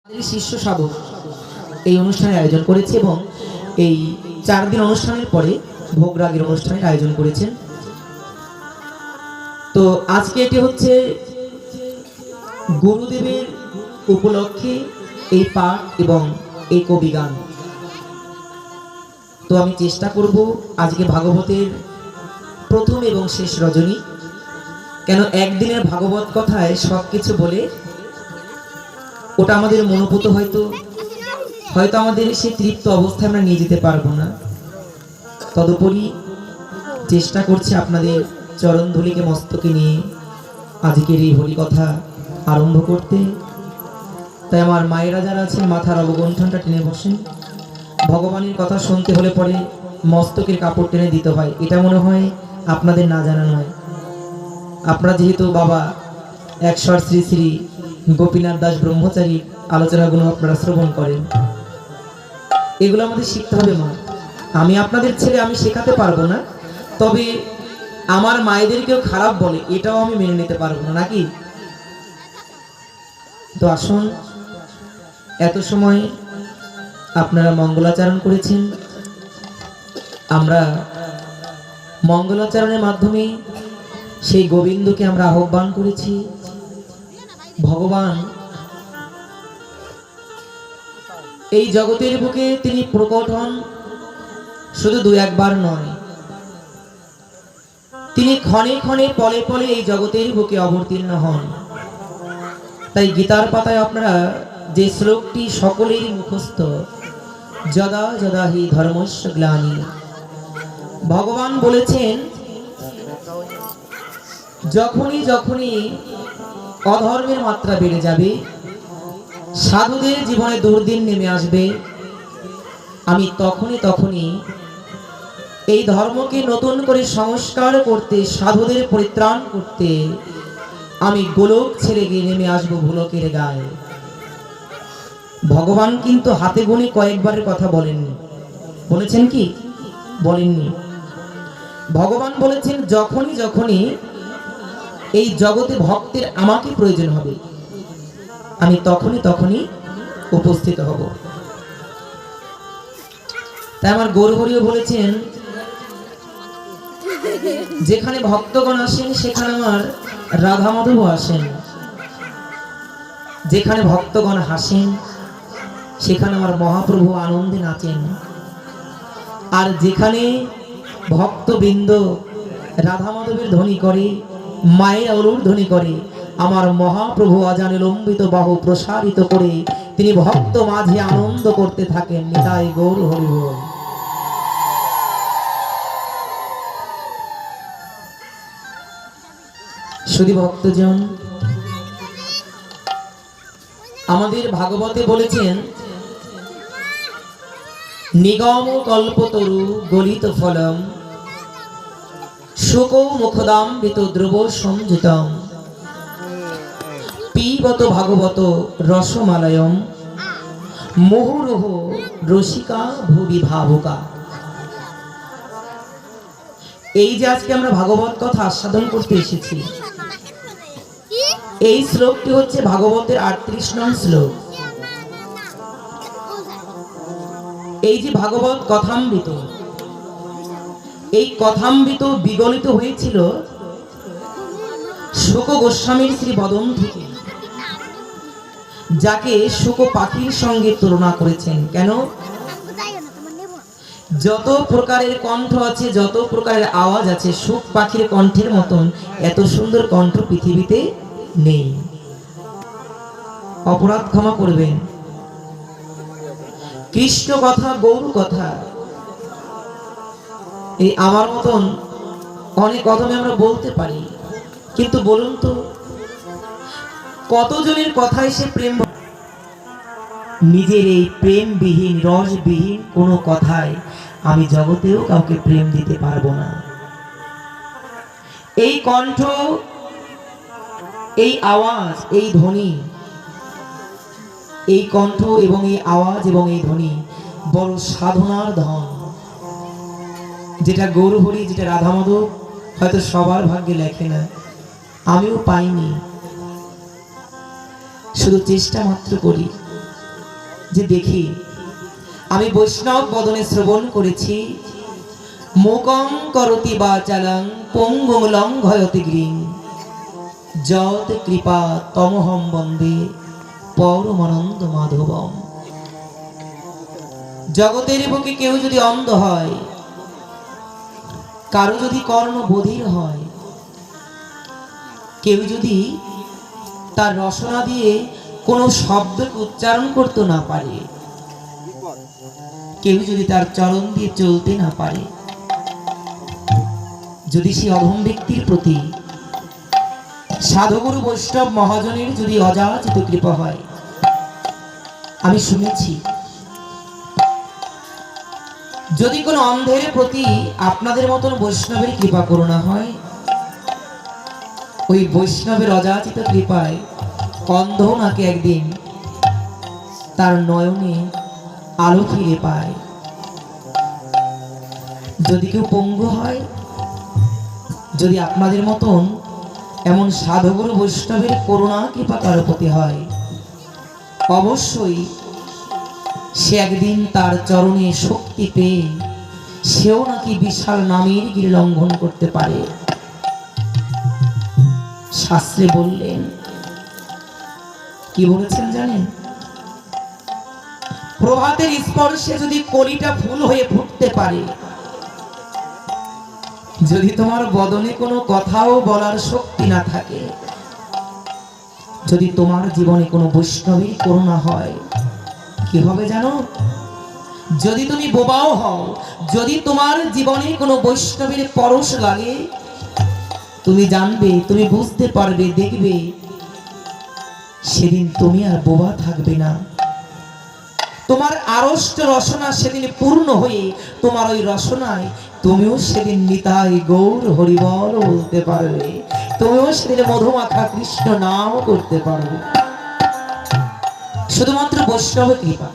শিষ্য সাধক এই অনুষ্ঠানের আয়োজন করেছে এবং এই 4 দিন অনুষ্ঠানের পরে ভোগরাগের অনুষ্ঠানের আয়োজন করেছেন। তো আজকে এটি হচ্ছে গুরুদেবের উপলক্ষে এই পাঠ এবং এই কবি গান। তো আমি চেষ্টা করব আজকে ভাগবতের প্রথম এবং শেষ রজনী, কেন একদিনের ভাগবত কথায় সবকিছু বলে ওটা আমাদের মনোপুত হয়তো আমাদের সেই তৃপ্ত অবস্থায় আমরা নিয়ে যেতে পারবো না। তদুপরি চেষ্টা করছি আপনাদের চরণ ধুলিকে মস্তকে নিয়ে আজকের এই হরি কথা আরম্ভ করতে। তাই আমার মায়েরা যারা আছেন মাথার অবগণ্ঠনটা টেনে বসেন। ভগবানের কথা শুনতে হলে পরে মস্তকের কাপড় টেনে দিতে হয়, এটা মনে হয় আপনাদের না জানা নয়। আপনারা যেহেতু বাবা একশর শ্রী শ্রী গোপীনাথ দাস ব্রহ্মচারীর আলোচনাগুলো আপনারা শ্রবণ করেন, এগুলো আমাদের শিখতে হবে। মা, আমি আপনাদের ছেলে, আমি শেখাতে পারবো না, তবে আমার মায়েদেরকেও খারাপ বলে এটাও আমি মেনে নিতে পারবো না, নাকি? তো আসুন, এত সময় আপনারা মঙ্গলাচরণ করেছেন, আমরা মঙ্গলাচরণের মাধ্যমে সেই গোবিন্দকে আমরা আহ্বান করেছি। ভগবান এই জগতের বুকে তিনি প্রকট হন, শুধু 2-1 বার নয়, তিনি ক্ষণে ক্ষণে পলে পলে এই জগতের বুকে অবতীর্ণ হন। তাই গীতার পাতায় আপনারা যে শ্লোকটি সকলেরই মুখস্থ, যদা যদা হি ধর্মস্য গ্লানি, ভগবান বলেছেন যখনই যখনই অধর্মের মাত্রা বেড়ে যাবে, সাধুদের জীবনে দুর্দিন নেমে আসবে, আমি তখনই এই ধর্মকে নতুন করে সংস্কার করতে, সাধুদের পরিত্রাণ করতে আমি গোলক ছেড়ে গিয়ে নেমে আসবো ভুলকের গায়ে। ভগবান কিন্তু হাতে গুনে কয়েকবারের কথা বলেননি। বলেছেন কি? বলেননি। ভগবান বলেছেন যখনই এই জগতে ভক্তের আমাকে প্রয়োজন হবে, আমি তখনই উপস্থিত হব। তাই আমার গৌরহরিও বলেছেন যেখানে ভক্তগণ আসেন সেখানে আমার রাধা মাধব আসেন, যেখানে ভক্তগণ হাসেন সেখানে আমার মহাপ্রভু আনন্দে নাচেন, আর যেখানে ভক্তবৃন্দ রাধা মাধবের ধ্বনি করে, মায়ের অলুর ধ্বনি করে, আমার মহাপ্রভু অজানে লম্বিত বাহু প্রসারিত করে তিনি ভক্ত মাঝে আনন্দ করতে থাকেন। নিতাই গৌর হরি বল। শুধু ভক্তজন, আমাদের ভাগবতে বলেছেন নিগম কল্পতরু গলিত ফলম শোকৌ মুখদামৃত দ্রব সংযুতম পিবত ভাগবত রসমালয়ম মুহুরুহ রসিকা ভুবি ভাবুকা। এই যে আজকে আমরা ভাগবত কথা আস্বাদন করতে এসেছি, এই শ্লোকটি হচ্ছে ভাগবতের 38 নং শ্লোক। এই যে ভাগবত কথামৃত, এই কথামৃত বিগলিত হয়েছিল শুক গোস্বামীর শ্রী বদন থেকে, যাকে শুক পাখির সঙ্গে তুলনা করেছেন। কেন? যত প্রকারের কণ্ঠ আছে, যত প্রকারের আওয়াজ আছে, শুক পাখির কণ্ঠের মতন এত সুন্দর কণ্ঠ পৃথিবীতে নেই। অপরাধ ক্ষমা করবেন। কৃষ্ণ কথা, গৌর কথা, এই আমার মতন অনেক কথামে আমরা বলতে পারি, কিন্তু বলুন তো কতজনের কথায় সে প্রেম? নিজের এই প্রেমবিহীন, রসবিহীন কোনো কথায় আমি জগতেও কাউকে প্রেম দিতে পারবো না। এই কণ্ঠ, এই আওয়াজ, এই ধ্বনি, এই কণ্ঠ এবং এই আওয়াজ এবং এই ধ্বনি বড় সাধনার ধন, যেটা গৌরহরি, যেটা রাধা মাধব হয়তো সবার ভাগ্যে লেখে না, আমিও পাইনি। শুধু চেষ্টা মাত্র করি। যে দেখি আমি বৈষ্ণব বদনে শ্রবণ করেছি, মুকং করতি বাচালং পঙ্গুম লঙ্ঘয়তি গিরিং যত কৃপা তমহম বন্দে পরমানন্দ মাধবম। জগতের বুকে কেউ যদি অন্ধ হয়, কারো যদি কর্ণ বধির হয়, কেউ যদি তার রসনা দিয়ে কোনো শব্দকে উচ্চারণ করতে না পারে, কেউ যদি তার চরণ দিয়ে চলতে না পারে, যদি সে অধম ব্যক্তির প্রতি সাধুগুরু বৈষ্ণব মহাজনের যদি অযাচিত কৃপা হয়, আমি শুনেছি যদি কোনো অন্ধের প্রতি আপনাদের মতন বৈষ্ণবের কৃপা করুণা হয়, ওই বৈষ্ণবের অযাচিত কৃপায় অন্ধ নাকি একদিন তার নয়নে আলো ফিরে পায়। যদি কেউ পঙ্গু হয়, যদি আপনাদের মতন এমন সাধুগুরু বৈষ্ণবের করুণা কৃপা তার প্রতি হয়, অবশ্যই সে একদিন তার চরণে শক্তি পেয়ে সেও নাকি বিশাল নামের গিরি লঙ্ঘন করতে পারে। শাস্ত্রে বললেন, কি বলেছেন জানেন? প্রভাতের স্পর্শে যদি কলিটা ফুল হয়ে ফুটতে পারে, যদি তোমার বদনে কোনো কথাও বলার শক্তি না থাকে, যদি তোমার জীবনে কোনো বৈষ্ণবের করুণা হয়, কি হবে জানো? যদি তুমি বোবাও হও, যদি তোমার জীবনে কোনো বৈষ্ণবের পরশ লাগে, তুমি জানবে, তুমি বুঝতে পারবে, দেখবে সেদিন তুমি আর বোবা থাকবে না। তোমার আড়ষ্ট রসনা সেদিন পূর্ণ হয়ে তোমার ওই রসনায় তুমিও সেদিন নিতাই গৌর হরিবল বলতে পারবে, তুমিও সেদিন মধুমাখা কৃষ্ণ নাম করতে পারবে, শুধুমাত্র বৈষ্ণব কৃপা।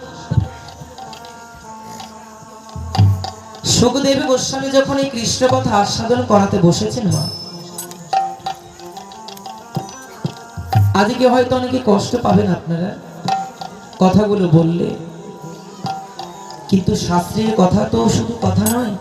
সুখদেব গোস্বামী যখন এই কৃষ্ণ কথা আস্বাদন করাতে বসেছেন, মা, আজকে হয়তো অনেকে কষ্ট পাবেন আপনারা কথাগুলো বললে, কিন্তু শাস্ত্রের কথা তো শুধু কথা নয়,